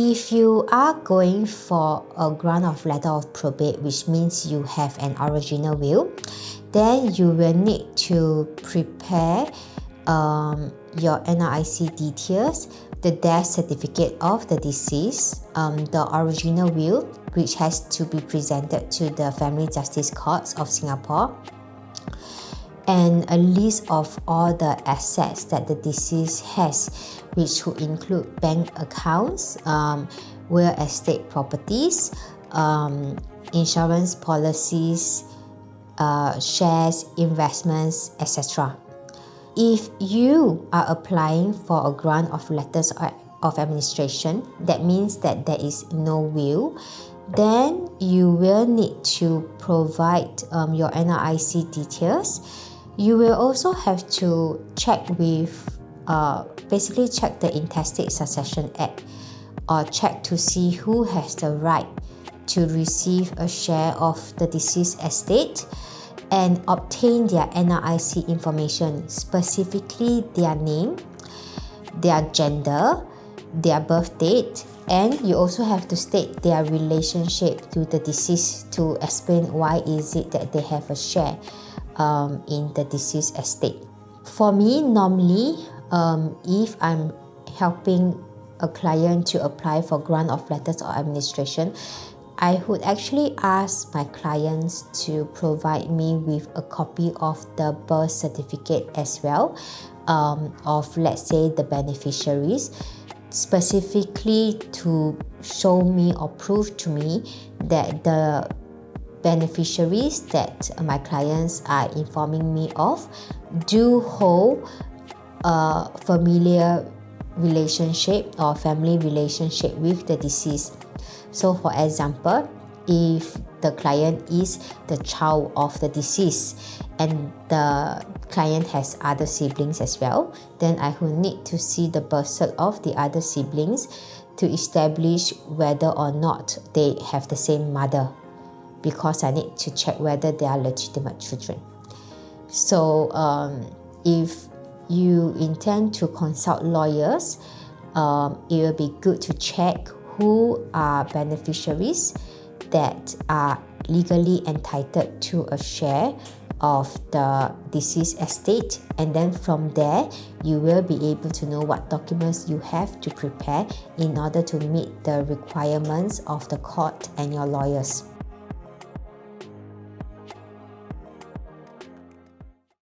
If you are going for a grant of letter of probate, which means you have an original will, then you will need to prepare your NRIC details, the death certificate of the deceased, the original will, which has to be presented to the Family Justice Courts of Singapore, and a list of all the assets that the deceased has, which would include bank accounts, real estate properties, insurance policies, shares, investments, etc. If you are applying for a grant of letters of administration, that means that there is no will, then you will need to provide your NRIC details. You will also have to check with, basically check the Intestate Succession Act, or check to see who has the right to receive a share of the deceased estate, and obtain their NRIC information, specifically their name, their gender, their birth date, and you also have to state their relationship to the deceased to explain why is it that they have a share in the deceased estate. For me, normally, if I'm helping a client to apply for grant of letters of administration, I would actually ask my clients to provide me with a copy of the birth certificate as well, of, let's say, the beneficiaries, specifically to show me or prove to me that the beneficiaries that my clients are informing me of do hold a familiar relationship or family relationship with the deceased. So for example, if the client is the child of the deceased and the client has other siblings as well, then I will need to see the birth cert of the other siblings to establish whether or not they have the same mother, because I need to check whether they are legitimate children. So if you intend to consult lawyers, it will be good to check who are beneficiaries that are legally entitled to a share of the deceased estate, and then from there you will be able to know what documents you have to prepare in order to meet the requirements of the court and your lawyers.